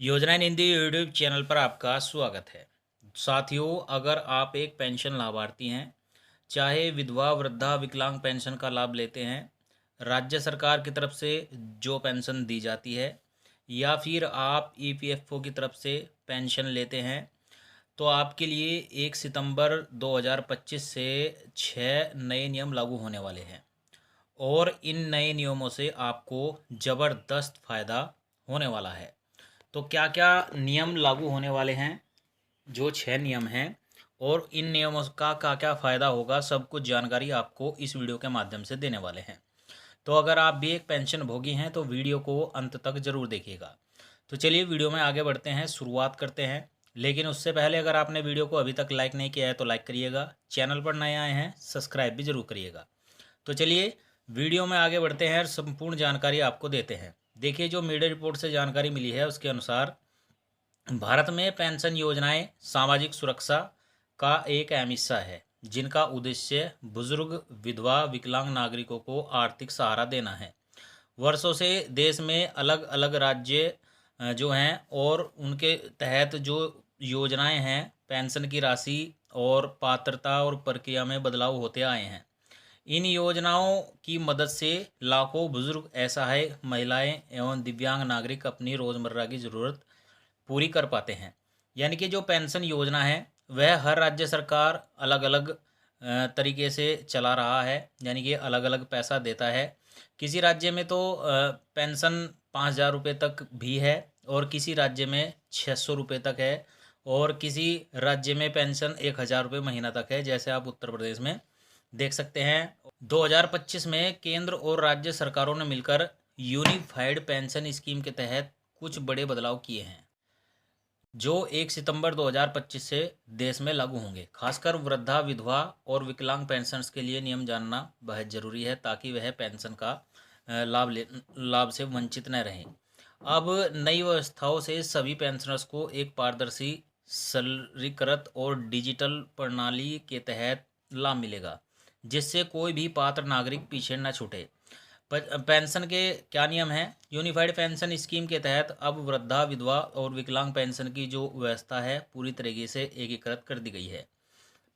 योजना इन Hindi YouTube channel पर आपका स्वागत है। साथियों, अगर आप एक पेंशन लाभार्थी हैं, चाहे विधवा, वृद्धा, विकलांग पेंशन का लाभ लेते हैं, राज्य सरकार की तरफ से जो पेंशन दी जाती है, या फिर आप ईपीएफओ की तरफ से पेंशन लेते हैं, तो आपके लिए 1 सितंबर 2025 से 6 नए नियम लागू होने वाले हैं। और इन नए नियमों से आपको ज़बरदस्त फ़ायदा होने वाला है। तो क्या क्या नियम लागू होने वाले हैं? जो 6 नियम हैं, और इन नियमों का क्या क्या फ़ायदा होगा, सब कुछ जानकारी आपको इस वीडियो के माध्यम से देने वाले हैं। तो अगर आप भी एक पेंशन भोगी हैं तो वीडियो को अंत तक ज़रूर देखिएगा। तो चलिए वीडियो में आगे बढ़ते हैं, शुरुआत करते हैं। लेकिन उससे पहले अगर आपने वीडियो को अभी तक लाइक नहीं किया है तो लाइक करिएगा, चैनल पर नए आए हैं सब्सक्राइब भी ज़रूर करिएगा। तो चलिए वीडियो में आगे बढ़ते हैं और संपूर्ण जानकारी आपको देते हैं। देखिए, जो मीडिया रिपोर्ट से जानकारी मिली है उसके अनुसार भारत में पेंशन योजनाएं सामाजिक सुरक्षा का एक अहम हिस्सा है, जिनका उद्देश्य बुजुर्ग, विधवा, विकलांग नागरिकों को आर्थिक सहारा देना है। वर्षों से देश में अलग अलग राज्य जो हैं, और उनके तहत जो योजनाएं हैं, पेंशन की राशि और पात्रता और प्रक्रिया में बदलाव होते आए हैं। इन योजनाओं की मदद से लाखों बुजुर्ग, असहाय महिलाएं एवं दिव्यांग नागरिक अपनी रोज़मर्रा की ज़रूरत पूरी कर पाते हैं। यानी कि जो पेंशन योजना है वह हर राज्य सरकार अलग अलग तरीके से चला रहा है, यानी कि अलग अलग पैसा देता है। किसी राज्य में तो पेंशन 5,000 रुपये तक भी है, और किसी राज्य में 600 रुपये तक है, और किसी राज्य में पेंशन 1,000 रुपये महीना तक है, जैसे आप उत्तर प्रदेश में देख सकते हैं। 2025 में केंद्र और राज्य सरकारों ने मिलकर यूनिफाइड पेंशन स्कीम के तहत कुछ बड़े बदलाव किए हैं, जो 1 सितंबर 2025 से देश में लागू होंगे। खासकर वृद्धा, विधवा और विकलांग पेंशनर्स के लिए नियम जानना बेहद ज़रूरी है, ताकि वह पेंशन का लाभ से वंचित न रहें। अब नई व्यवस्थाओं से सभी पेंशनर्स को एक पारदर्शी, सरलीकृत और डिजिटल प्रणाली के तहत लाभ मिलेगा, जिससे कोई भी पात्र नागरिक पीछे न छूटे। पेंशन के क्या नियम हैं? यूनिफाइड पेंशन स्कीम के तहत अब वृद्धा, विधवा और विकलांग पेंशन की जो व्यवस्था है पूरी तरीके से एकीकृत कर दी गई है।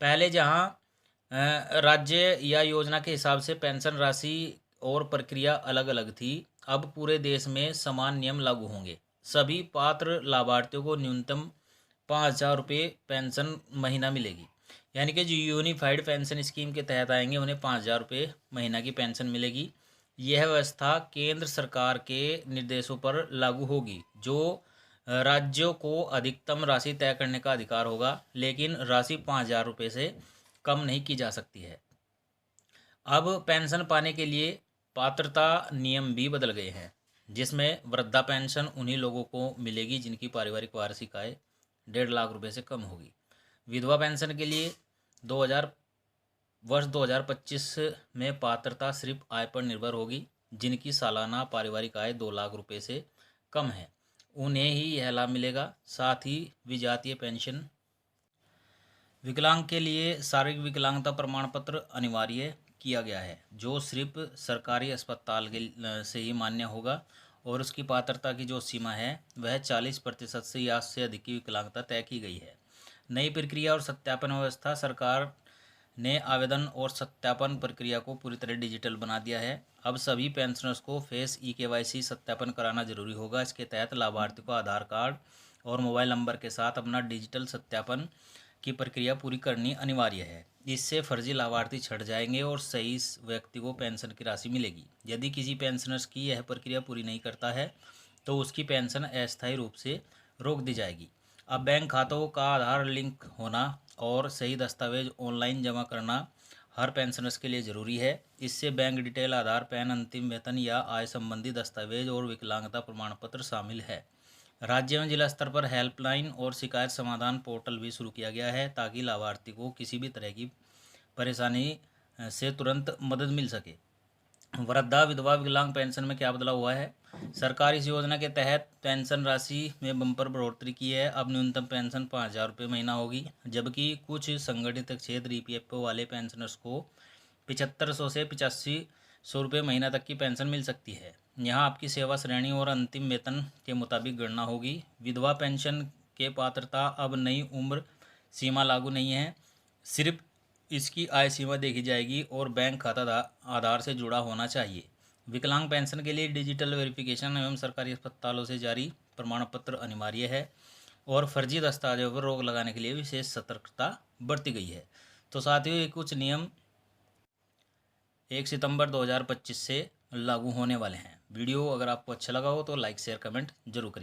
पहले जहां राज्य या योजना के हिसाब से पेंशन राशि और प्रक्रिया अलग अलग थी, अब पूरे देश में समान नियम लागू होंगे। सभी पात्र लाभार्थियों को न्यूनतम 5,000 रुपये पेंशन महीना मिलेगी। यानी कि जो यूनिफाइड पेंशन स्कीम के तहत आएंगे उन्हें 5,000 रुपये महीना की पेंशन मिलेगी। यह व्यवस्था केंद्र सरकार के निर्देशों पर लागू होगी। जो राज्यों को अधिकतम राशि तय करने का अधिकार होगा, लेकिन राशि 5,000 रुपये से कम नहीं की जा सकती है। अब पेंशन पाने के लिए पात्रता नियम भी बदल गए हैं, जिसमें वृद्धा पेंशन उन्हीं लोगों को मिलेगी जिनकी पारिवारिक वार्षिक आय 1.5 लाख रुपये से कम होगी। विधवा पेंशन के लिए 2000 वर्ष 2025 में पात्रता सिर्फ आय पर निर्भर होगी। जिनकी सालाना पारिवारिक आय 2 लाख रुपये से कम है, उन्हें ही यह लाभ मिलेगा। साथ ही विजातीय पेंशन विकलांग के लिए शारीरिक विकलांगता प्रमाण पत्र अनिवार्य किया गया है, जो सिर्फ सरकारी अस्पताल के से ही मान्य होगा, और उसकी पात्रता की जो सीमा है वह 40% से या उससे अधिक की विकलांगता तय की गई है। नई प्रक्रिया और सत्यापन व्यवस्था: सरकार ने आवेदन और सत्यापन प्रक्रिया को पूरी तरह डिजिटल बना दिया है। अब सभी पेंशनर्स को फेस ई-केवाईसी सत्यापन कराना जरूरी होगा। इसके तहत लाभार्थी को आधार कार्ड और मोबाइल नंबर के साथ अपना डिजिटल सत्यापन की प्रक्रिया पूरी करनी अनिवार्य है। इससे फर्जी लाभार्थी छट जाएंगे और सही व्यक्ति को पेंशन की राशि मिलेगी। यदि किसी पेंशनर्स की यह प्रक्रिया पूरी नहीं करता है तो उसकी पेंशन अस्थायी रूप से रोक दी जाएगी। अब बैंक खातों का आधार लिंक होना और सही दस्तावेज ऑनलाइन जमा करना हर पेंशनर्स के लिए ज़रूरी है। इससे बैंक डिटेल, आधार, पैन, अंतिम वेतन या आय संबंधी दस्तावेज और विकलांगता प्रमाण पत्र शामिल है। राज्य में जिला स्तर पर हेल्पलाइन और शिकायत समाधान पोर्टल भी शुरू किया गया है, ताकि लाभार्थी को किसी भी तरह की परेशानी से तुरंत मदद मिल सके। वृद्धा, विधवा, विकलांग पेंशन में क्या बदलाव हुआ है? सरकार इस योजना के तहत पेंशन राशि में बम्पर बढ़ोतरी की है। अब न्यूनतम पेंशन 5,000 रुपये महीना होगी, जबकि कुछ संगठित क्षेत्र ईपीएफओ वाले पेंशनर्स को 7,500 से 8,500 रुपये महीना तक की पेंशन मिल सकती है। यहाँ आपकी सेवा श्रेणी और अंतिम वेतन के मुताबिक गणना होगी। विधवा पेंशन के पात्रता अब नई उम्र सीमा लागू नहीं है, सिर्फ इसकी आय सीमा देखी जाएगी और बैंक खाता आधार से जुड़ा होना चाहिए। विकलांग पेंशन के लिए डिजिटल वेरिफिकेशन एवं सरकारी अस्पतालों से जारी प्रमाण पत्र अनिवार्य है और फर्जी दस्तावेजों पर रोक लगाने के लिए विशेष सतर्कता बरती गई है। तो साथियों, ये कुछ नियम 1 सितंबर 2025 से लागू होने वाले हैं। वीडियो अगर आपको अच्छा लगा हो तो लाइक शेयर कमेंट जरूर करिए।